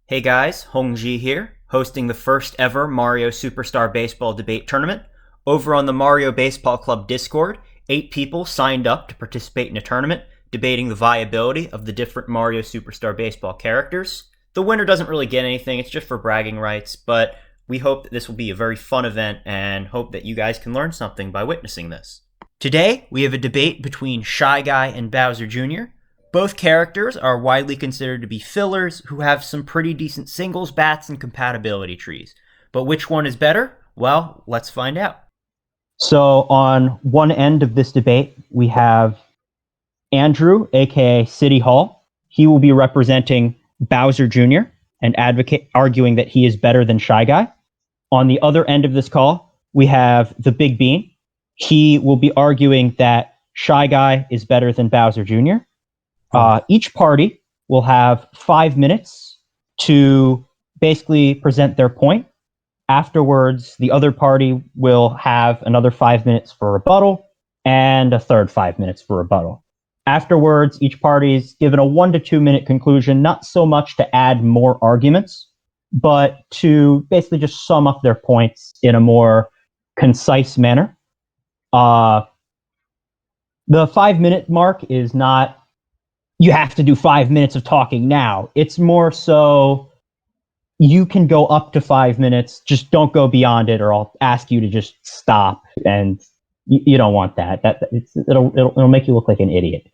Hey guys, Hong-Zhi here, hosting the first ever Mario Superstar Baseball debate tournament. Over on the Mario Baseball Club Discord, 8 people signed up to participate in a tournament debating the viability of the different Mario Superstar Baseball characters. The winner doesn't really get anything, it's just for bragging rights, but we hope that this will be a very fun event and hope that you guys can learn something by witnessing this. Today, we have a debate between Shy Guy and Bowser Jr. Both characters are widely considered to be fillers who have some pretty decent singles, bats, and compatibility trees. But which one is better? Well, let's find out. So, on one end of this debate, we have Andrew, aka City Hall. He will be representing Bowser Jr. and arguing that he is better than Shy Guy. On the other end of this call, we have the Big Bean. He will be arguing that Shy Guy is better than Bowser Jr. Each party will have 5 minutes to basically present their point. Afterwards, the other party will have another 5 minutes for rebuttal and a third 5 minutes for rebuttal. Afterwards, each party is given a 1 to 2 minute conclusion, not so much to add more arguments, but to basically just sum up their points in a more concise manner. The 5 minute mark is not you have to do 5 minutes of talking now. It's more so you can go up to 5 minutes, just don't go beyond it, or I'll ask you to just stop. And you don't want that. It'll make you look like an idiot.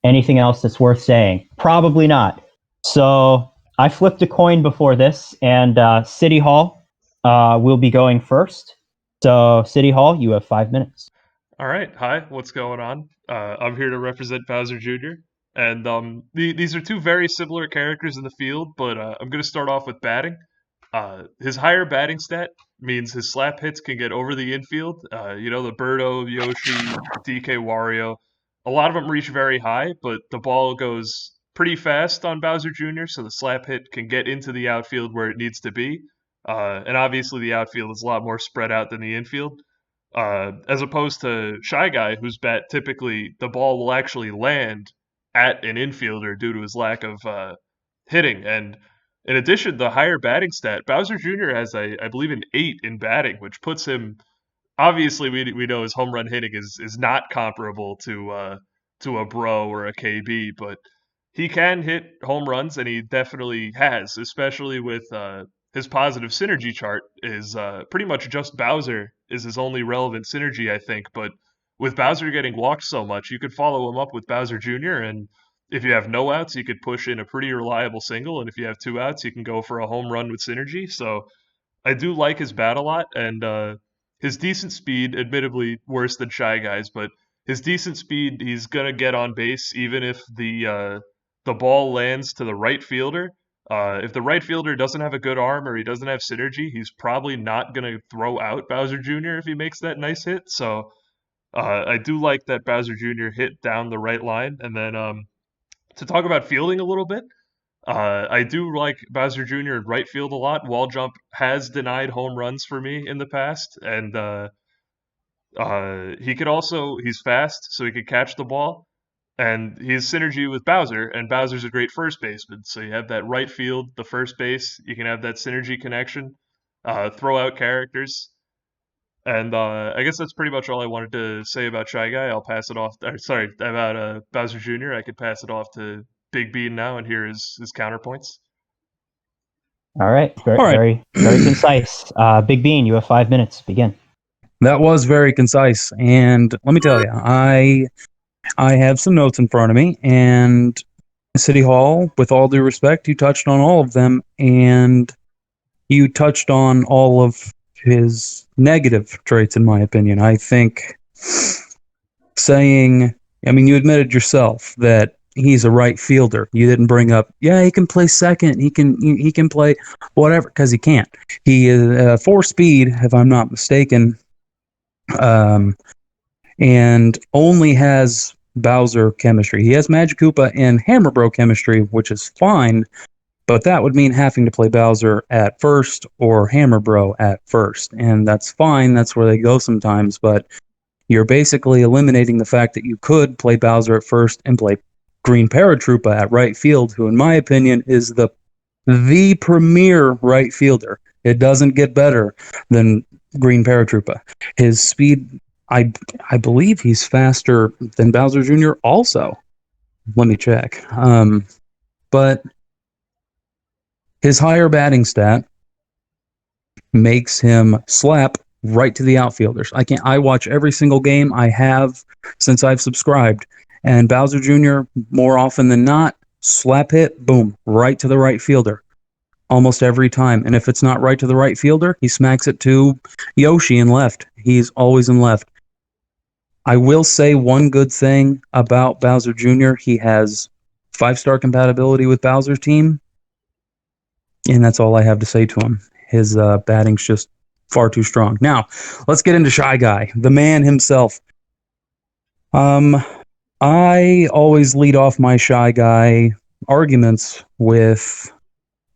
Anything else that's worth saying? Probably not. So I flipped a coin before this, and City Hall will be going first. So City Hall, you have 5 minutes. All right. Hi, what's going on? I'm here to represent Bowser Jr. And these are two very similar characters in the field, but I'm going to start off with batting. His higher batting stat means his slap hits can get over the infield. The Birdo, Yoshi, DK Wario. A lot of them reach very high, but the ball goes pretty fast on Bowser Jr., so the slap hit can get into the outfield where it needs to be. And obviously, the outfield is a lot more spread out than the infield. As opposed to Shy Guy, whose bat typically the ball will actually land at an infielder due to his lack of hitting. And in addition, the higher batting stat, Bowser Jr. has, I believe, an 8 in batting, which puts him. Obviously, we know his home run hitting is not comparable to a Bro or a KB, but he can hit home runs, and he definitely has, especially with his positive synergy chart is pretty much just Bowser is his only relevant synergy, I think. But with Bowser getting walked so much, you could follow him up with Bowser Jr. And if you have no outs, you could push in a pretty reliable single. And if you have 2 outs, you can go for a home run with synergy. So I do like his bat a lot. And his decent speed, admittedly worse than Shy Guy's, but his decent speed, he's going to get on base even if the ball lands to the right fielder. If the right fielder doesn't have a good arm or he doesn't have synergy, he's probably not going to throw out Bowser Jr. if he makes that nice hit. So I do like that Bowser Jr. hit down the right line. And then to talk about fielding a little bit, I do like Bowser Jr. in right field a lot. Wall jump has denied home runs for me in the past. And he's fast, so he could catch the ball. And he's synergy with Bowser, and Bowser's a great first baseman. So you have that right field, the first base. You can have that synergy connection, throw out characters. And I guess that's pretty much all I wanted to say about Shy Guy. I'll pass it off. Sorry, about Bowser Jr. I could pass it off to Big Bean now and hear his counterpoints. All right. Very concise. Big Bean, you have 5 minutes. Begin. That was very concise. And let me tell you, I have some notes in front of me, and City Hall, with all due respect, you touched on all of them, and you touched on all of his negative traits, in my opinion. I think you admitted yourself that he's a right fielder. You didn't bring up, he can play second, he can play whatever, because he can't. He is 4-speed, if I'm not mistaken, and only has Bowser chemistry. He has Magic Koopa and Hammer Bro chemistry, which is fine, but that would mean having to play Bowser at first or Hammer Bro at first, and that's fine. That's where they go sometimes, but you're basically eliminating the fact that you could play Bowser at first and play Green Paratroopa at right field, who, in my opinion, is the premier right fielder. It doesn't get better than Green Paratroopa. His speed, I believe he's faster than Bowser Jr. also. Let me check. But his higher batting stat makes him slap right to the outfielders. I watch every single game I have since I've subscribed, and Bowser Jr. more often than not, slap hit, boom, right to the right fielder. Almost every time. And if it's not right to the right fielder, he smacks it to Yoshi in left. He's always in left. I will say one good thing about Bowser Jr. He has 5-star compatibility with Bowser's team, and that's all I have to say to him. His batting's just far too strong. Now, let's get into Shy Guy, the man himself. I always lead off my Shy Guy arguments with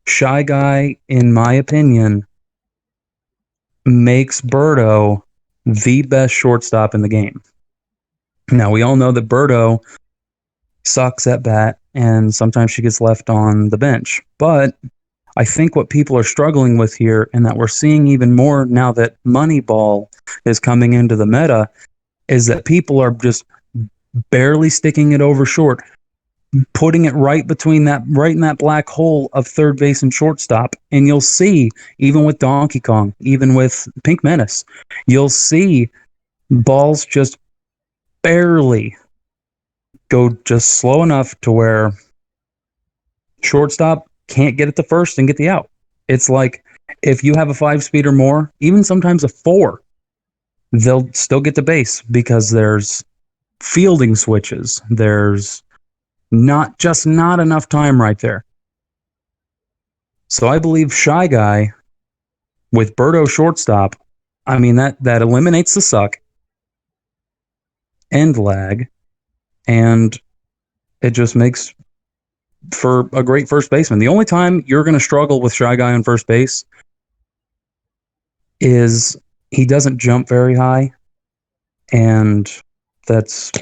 Shy Guy, in my opinion, makes Birdo the best shortstop in the game. Now, we all know that Birdo sucks at bat, and sometimes she gets left on the bench. But I think what people are struggling with here, and that we're seeing even more now that Moneyball is coming into the meta, is that people are just barely sticking it over short, putting it right in that black hole of third base and shortstop. And you'll see, even with Donkey Kong, even with Pink Menace, you'll see balls just barely go just slow enough to where shortstop can't get it to first and get the out. It's like if you have a 5-speed or more, even sometimes a 4, they'll still get to base because there's fielding switches. There's not enough time right there. So I believe Shy Guy with Birdo shortstop, I mean, that eliminates the suck and lag, and it just makes for a great first baseman. The only time you're going to struggle with Shy Guy on first base is he doesn't jump very high, and that's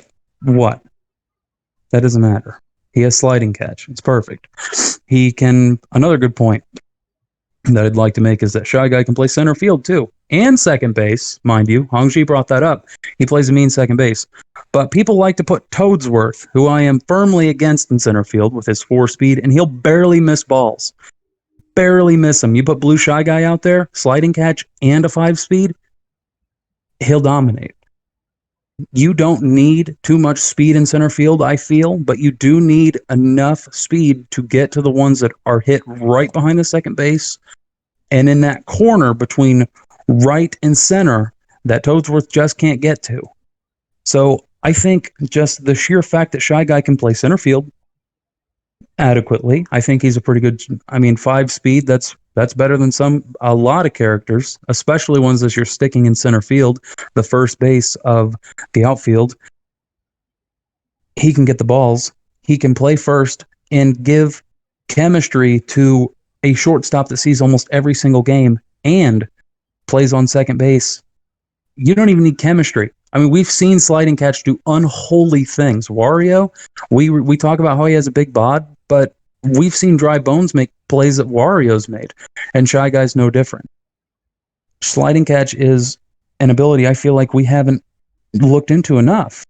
what? That doesn't matter. He has sliding catch. It's perfect. Another good point that I'd like to make is that Shy Guy can play center field too, and second base, mind you. Hong-Zhi brought that up. He plays a mean second base. But people like to put Toadsworth, who I am firmly against in center field with his 4-speed, and he'll barely miss balls. Barely miss them. You put Blue Shy Guy out there, sliding catch, and a 5-speed, he'll dominate. You don't need too much speed in center field, I feel, but you do need enough speed to get to the ones that are hit right behind the second base and in that corner between right and center that Toadsworth just can't get to. So I think just the sheer fact that Shy Guy can play center field adequately, I think he's a pretty good, 5-speed, that's better than a lot of characters, especially ones that you're sticking in center field, the first base of the outfield. He can get the balls, he can play first, and give chemistry to a shortstop that sees almost every single game and plays on second base. You don't even need chemistry. We've seen sliding catch do unholy things. Wario, we talk about how he has a big bod, but we've seen Dry Bones make plays that Wario's made, and Shy Guy's no different. Sliding catch is an ability I feel like we haven't looked into enough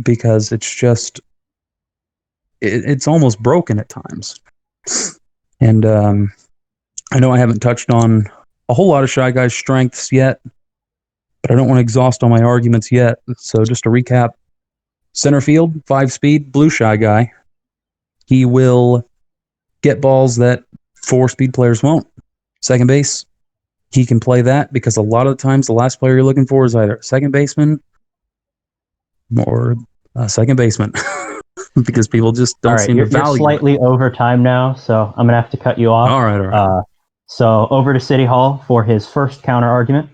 because it's almost broken at times. And I know I haven't touched on a whole lot of Shy Guy's strengths yet, but I don't want to exhaust all my arguments yet. So just to recap, center field, 5-speed, Blue Shy Guy. He will get balls that 4-speed players won't. Second base, he can play that because a lot of the times the last player you're looking for is either a second baseman or a second baseman because people just don't seem to value you're slightly over time now, so I'm going to have to cut you off. All right. So over to City Hall for his first counter argument.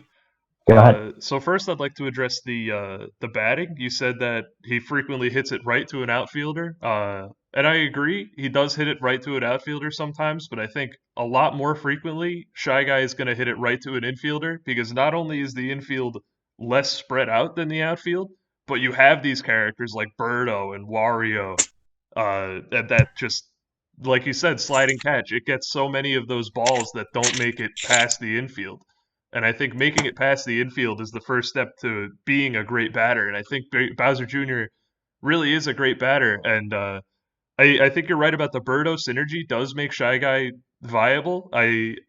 Go ahead. So first, I'd like to address the batting. You said that he frequently hits it right to an outfielder, and I agree. He does hit it right to an outfielder sometimes, but I think a lot more frequently, Shy Guy is going to hit it right to an infielder because not only is the infield less spread out than the outfield, but you have these characters like Birdo and Wario And that just, like you said, sliding catch. It gets so many of those balls that don't make it past the infield. And I think making it past the infield is the first step to being a great batter. And I think Bowser Jr. really is a great batter. And I think you're right about the Birdo synergy does make Shy Guy viable.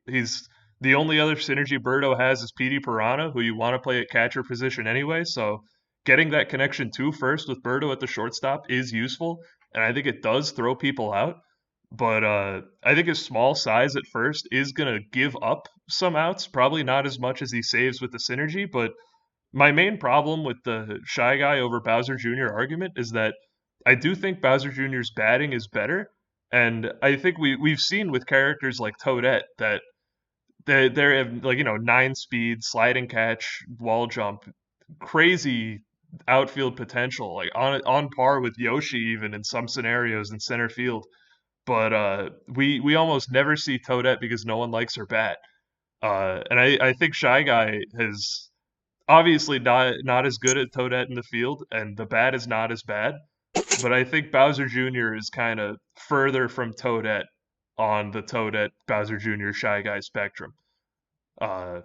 He's the only other synergy Birdo has is PD Piranha, who you want to play at catcher position anyway. So getting that connection too first with Birdo at the shortstop is useful, and I think it does throw people out. But I think his small size at first is gonna give up some outs, probably not as much as he saves with the synergy. But my main problem with the Shy Guy over Bowser Jr. argument is that I do think Bowser Jr.'s batting is better, and I think we've seen with characters like Toadette that they have, like, 9 speed, sliding catch, wall jump, crazy outfield potential, like on par with Yoshi even in some scenarios in center field. But we almost never see Toadette because no one likes her bat. And I think Shy Guy has obviously not as good at Toadette in the field, and the bat is not as bad. But I think Bowser Jr. is kind of further from Toadette on the Toadette Bowser Jr. Shy Guy spectrum. Uh,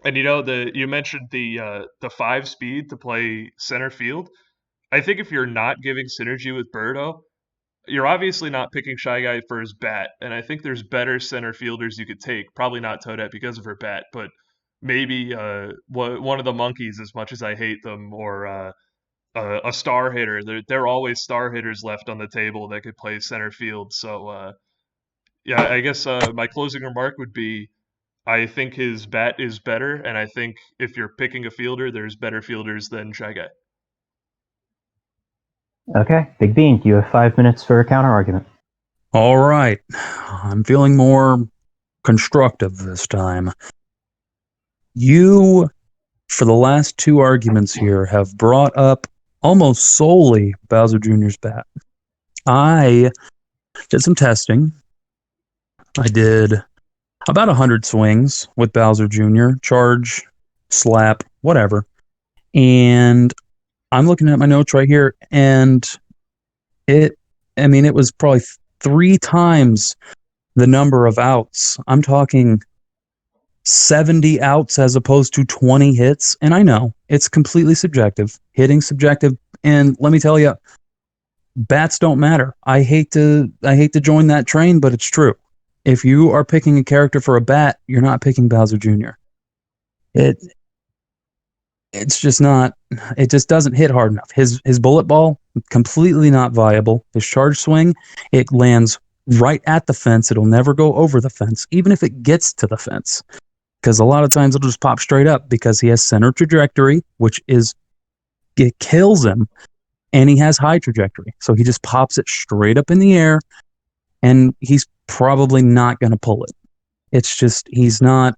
and you mentioned the 5 speed to play center field. I think if you're not giving synergy with Birdo, you're obviously not picking Shy Guy for his bat, and I think there's better center fielders you could take. Probably not Toadette because of her bat, but maybe one of the monkeys, as much as I hate them, or a star hitter. There are always star hitters left on the table that could play center field. So yeah, I guess my closing remark would be I think his bat is better, and I think if you're picking a fielder, there's better fielders than Shy Guy. Okay, Big Bean, you have 5 minutes for a counter argument. All right. I'm feeling more constructive this time. You, for the last 2 arguments here, have brought up almost solely Bowser Jr.'s bat. I did some testing. I did about 100 swings with Bowser Jr., charge, slap, whatever. And I'm looking at my notes right here, and it was probably 3 times the number of outs. I'm talking 70 outs as opposed to 20 hits. And I know it's completely subjective, hitting subjective. And let me tell you, bats don't matter. I hate to join that train, but it's true. If you are picking a character for a bat, you're not picking Bowser Jr. It's just not. It just doesn't hit hard enough. His bullet ball, completely not viable. His charge swing, it lands right at the fence. It'll never go over the fence, even if it gets to the fence. Because a lot of times it'll just pop straight up because he has center trajectory, it kills him, and he has high trajectory. So he just pops it straight up in the air, and he's probably not going to pull it. It's just, he's not.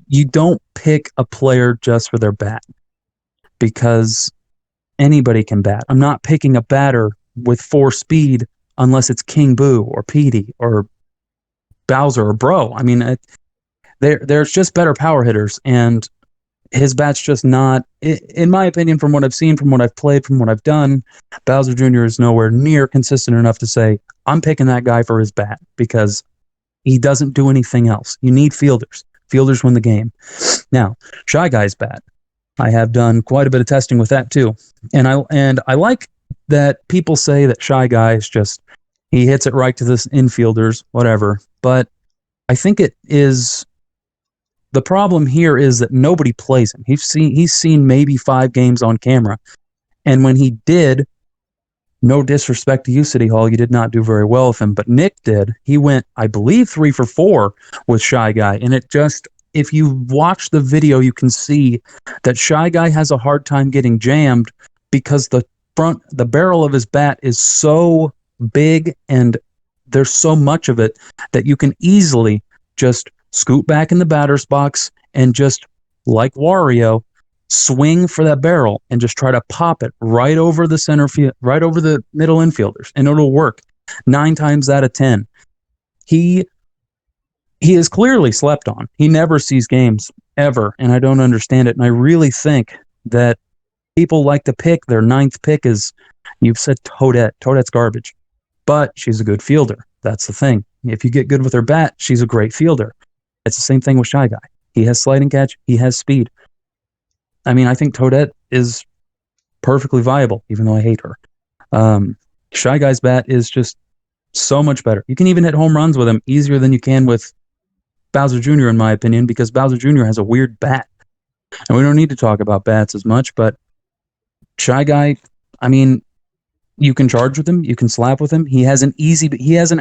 You don't pick a player just for their bat, because anybody can bat. I'm not picking a batter with 4 speed unless it's King Boo or Petey or Bowser or Bro. I mean, there's just better power hitters, and his bat's just not, in my opinion, from what I've seen, from what I've played, from what I've done, Bowser Jr. is nowhere near consistent enough to say, I'm picking that guy for his bat, because he doesn't do anything else. You need fielders. Fielders win the game. Now, Shy Guy's bat. I have done quite a bit of testing with that too. And I like that people say that Shy Guy is just, he hits it right to the infielders, whatever. But I think it is, the problem here is that nobody plays him. He's seen maybe 5 games on camera. And when he did, no disrespect to you, City Hall, you did not do very well with him, but Nick did. He went, I believe, 3 for 4 with Shy Guy, and it just, if you watch the video, you can see that Shy Guy has a hard time getting jammed because the barrel of his bat is so big, and there's so much of it that you can easily just scoot back in the batter's box and just, like Wario, swing for that barrel and just try to pop it right over the center field, right over the middle infielders, and it'll work 9 times out of 10. He is clearly slept on. He never sees games ever, and I don't understand it. And I really think that people like to pick their 9th pick as You've said Toadette. Toadette's garbage. But she's a good fielder. That's the thing. If you get good with her bat, she's a great fielder. It's the same thing with Shy Guy. He has sliding catch. He has speed. I mean, I think Toadette is perfectly viable, even though I hate her. Shy Guy's bat is just so much better. You can even hit home runs with him easier than you can with Bowser Jr., in my opinion, because Bowser Jr. has a weird bat. And we don't need to talk about bats as much, but Shy Guy, I mean, you can charge with him, you can slap with him. He has an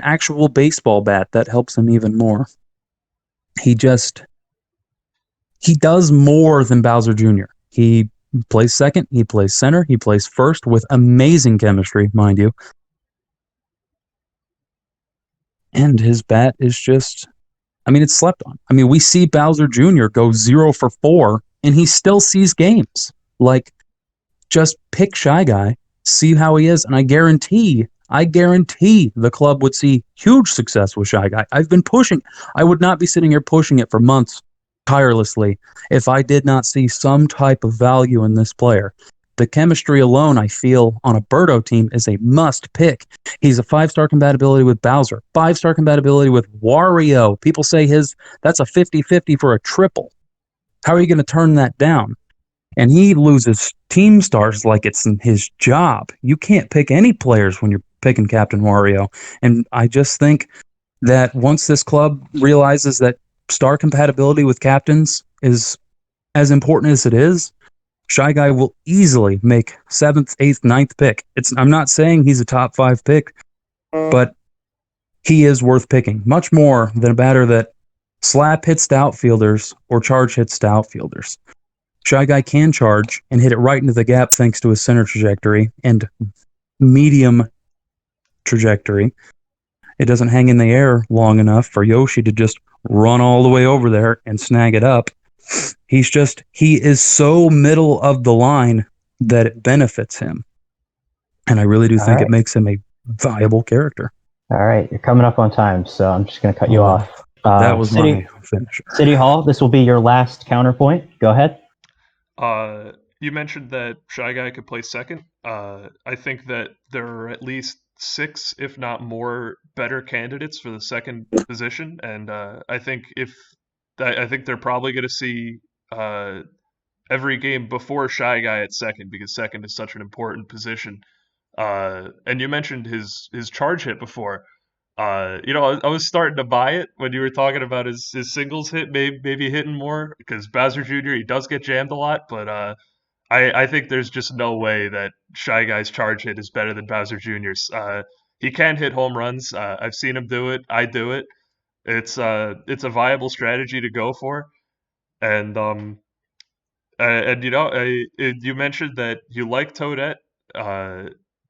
actual baseball bat that helps him even more. He does more than Bowser Jr. He plays second, he plays center, he plays first with amazing chemistry, mind you. And his bat is just, I mean, it's slept on. I mean, we see Bowser Jr. go 0 for 4, and he still sees games. Like, just pick Shy Guy, see how he is, and I guarantee the club would see huge success with Shy Guy. I've been pushing. I would not be sitting here pushing it for months tirelessly if I did not see some type of value in this player. The chemistry alone, I feel, on a Birdo team is a must pick. He's a 5-star compatibility with Bowser, 5-star compatibility with Wario. People say that's a 50-50 for a triple. How are you going to turn that down? And he loses team stars like it's his job. You can't pick any players when you're picking Captain Wario. And I just think that once this club realizes that star compatibility with captains is as important as it is, Shy Guy will easily make 7th, 8th, 9th pick. I'm not saying he's a top 5 pick, but he is worth picking. Much more than a batter that slap hits to outfielders or charge hits to outfielders. Shy Guy can charge and hit it right into the gap thanks to his center trajectory and medium trajectory. It doesn't hang in the air long enough for Yoshi to just run all the way over there and snag it up. He is so middle of the line that it benefits him. And I really do think it makes him a viable character. All right, you're coming up on time, so I'm just going to cut you off. That was my finisher. City Hall, this will be your last counterpoint. Go ahead. You mentioned that Shy Guy could play second. I think that there are at least 6, if not more, better candidates for the second position, and I think they're probably going to see every game before Shy Guy at second, because second is such an important position. And you mentioned his charge hit before. I was starting to buy it when you were talking about his singles hit, maybe hitting more, because Bowser Jr., he does get jammed a lot, but I think there's just no way that Shy Guy's charge hit is better than Bowser Jr.'s. He can hit home runs. I've seen him do it. I do it. It's a viable strategy to go for, and you mentioned that you like Toadette,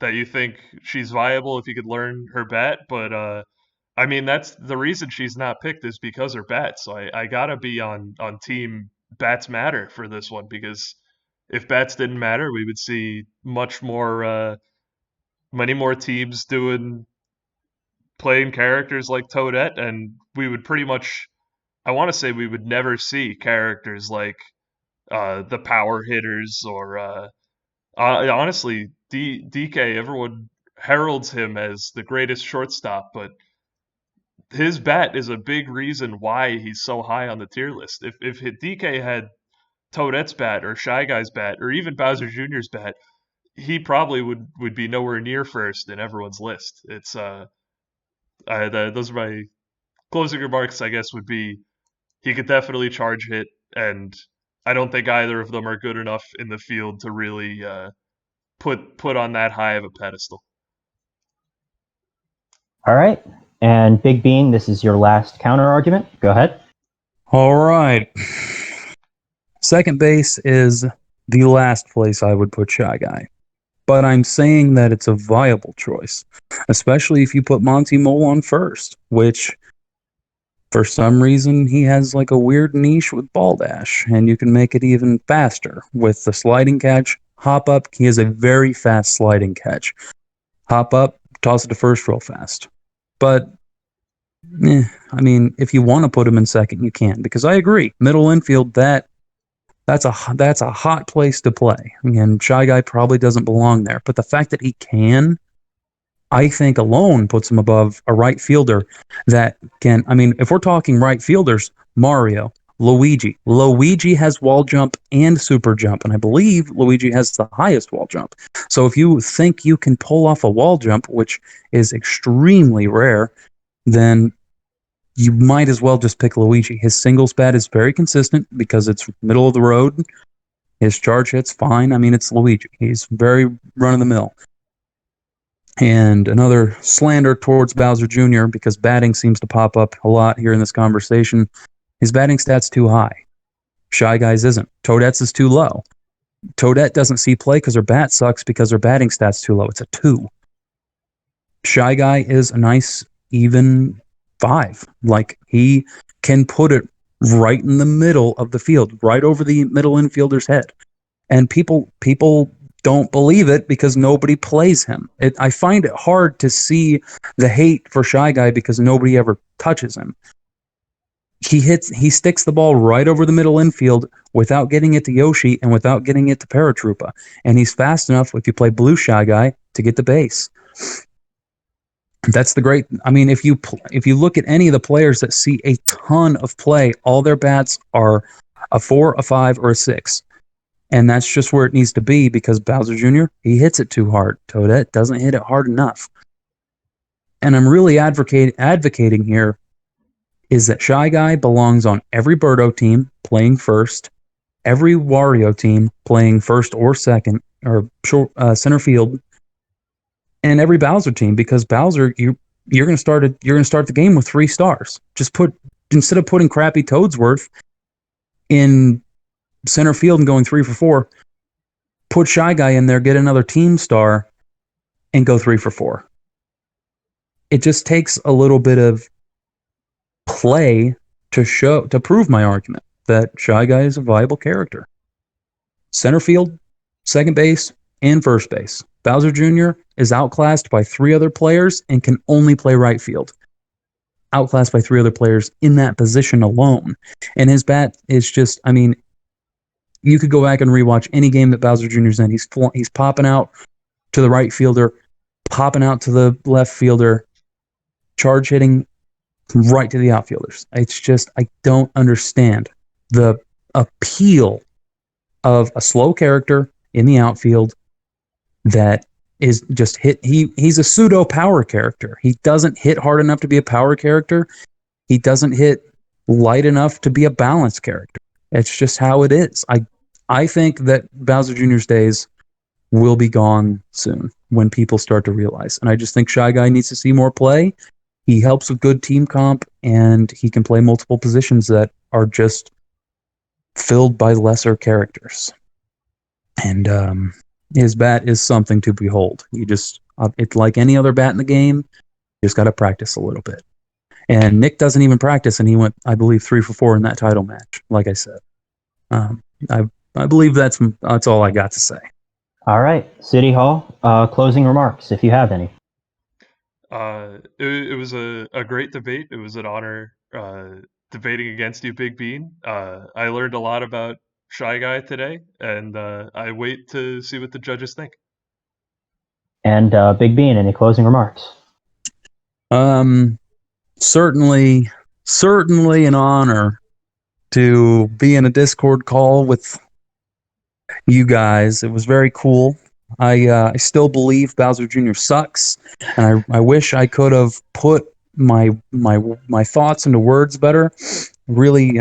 that you think she's viable if you could learn her bat, but I mean, that's the reason she's not picked is because her bat. So I gotta be on team bats matter for this one, because if bats didn't matter, we would see many more teams playing characters like Toadette, and we would pretty much, I want to say we would never see characters like the power hitters or honestly, DK, everyone heralds him as the greatest shortstop, but his bat is a big reason why he's so high on the tier list. If DK had Toadette's bat or Shy Guy's bat or even Bowser Jr.'s bat, he probably would be nowhere near first in everyone's list. It's those are my closing remarks, I guess, would be he could definitely charge hit, and I don't think either of them are good enough in the field to really put on that high of a pedestal. All right. And Big Bean, this is your last counter argument. Go ahead. All right. Second base is the last place I would put Shy Guy. But I'm saying that it's a viable choice, especially if you put Monty Mole on first, which for some reason he has like a weird niche with ball dash, and you can make it even faster with the sliding catch, hop up. He has a very fast sliding catch. Hop up, toss it to first real fast. But I mean, if you want to put him in second, you can, because I agree, middle infield, that That's a hot place to play. And Shy Guy probably doesn't belong there. But the fact that he can, I think alone puts him above a right fielder that can, I mean, if we're talking right fielders, Mario, Luigi. Luigi has wall jump and super jump, and I believe Luigi has the highest wall jump. So if you think you can pull off a wall jump, which is extremely rare, then you might as well just pick Luigi. His singles bat is very consistent because it's middle of the road. His charge hit's fine. I mean, it's Luigi. He's very run-of-the-mill. And another slander towards Bowser Jr., because batting seems to pop up a lot here in this conversation. His batting stat's too high. Shy Guy's isn't. Toadette's is too low. Toadette doesn't see play because her bat sucks because her batting stat's too low. It's a 2. Shy Guy is a nice, even 5. Like, he can put it right in the middle of the field, right over the middle infielder's head. And people don't believe it because nobody plays him. I find it hard to see the hate for Shy Guy because nobody ever touches him. He sticks the ball right over the middle infield without getting it to Yoshi and without getting it to Paratroopa. And he's fast enough, if you play Blue Shy Guy, to get the base. That's the great. I mean, if you look at any of the players that see a ton of play, all their bats are a 4, a 5, or a 6. And that's just where it needs to be because Bowser Jr., he hits it too hard. Toadette doesn't hit it hard enough. And I'm really advocating here is that Shy Guy belongs on every Birdo team playing first, every Wario team playing first or second, or center field, and every Bowser team, because Bowser, you're going to start the game with 3 stars. Just instead of putting crappy Toadsworth in center field and going 3 for 4, put Shy Guy in there, get another team star, and go 3 for 4. It just takes a little bit of play to prove my argument that Shy Guy is a viable character. Center field, second base, and first base. Bowser Jr. is outclassed by 3 other players and can only play right field. Outclassed by 3 other players in that position alone. And his bat is just, I mean, you could go back and rewatch any game that Bowser Jr.'s in. He's popping out to the right fielder, popping out to the left fielder, charge hitting right to the outfielders. It's just, I don't understand the appeal of a slow character in the outfield that is just hit. He's a pseudo power character. He doesn't hit hard enough to be a power character. He doesn't hit light enough to be a balanced character. It's just how it is. I think that Bowser Jr.'s days will be gone soon when people start to realize. And I just think Shy Guy needs to see more play. He helps with good team comp, and he can play multiple positions that are just filled by lesser characters. And his bat is something to behold. It's like any other bat in the game. You just got to practice a little bit. And Nick doesn't even practice, and he went, I believe, 3 for 4 in that title match. Like I said, I believe that's all I got to say. All right, City Hall, closing remarks, if you have any. It was a great debate. It was an honor debating against you, Big Bean. I learned a lot about Shy Guy today, and I wait to see what the judges think. And Big Bean, any closing remarks? Certainly an honor to be in a Discord call with you guys. It was very cool. I still believe Bowser Jr. sucks, and I wish I could have put my thoughts into words better. Really,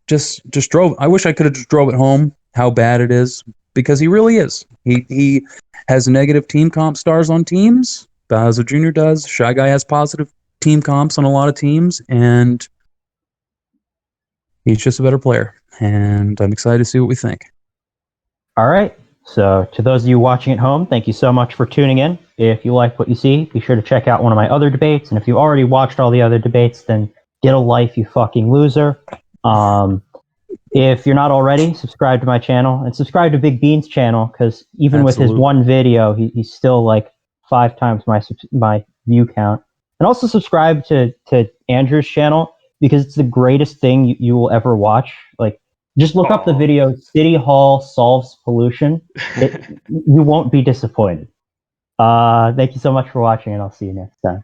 just drove. I wish I could have just drove it home how bad it is, because he really is. He has negative team comp stars on teams. Bowser Jr. does. Shy Guy has positive team comps on a lot of teams, and he's just a better player. And I'm excited to see what we think. All right. So to those of you watching at home, thank you so much for tuning in. If you like what you see, be sure to check out one of my other debates. And if you already watched all the other debates, then get a life, you fucking loser. If you're not already, subscribe to my channel and subscribe to Big Bean's channel, because even with his one video, he's still like 5 times my view count. And also subscribe to Andrew's channel, because it's the greatest thing you will ever watch. Like, Just look up the Aw. video City Hall solves pollution. You won't be disappointed. Thank you so much for watching, and I'll see you next time.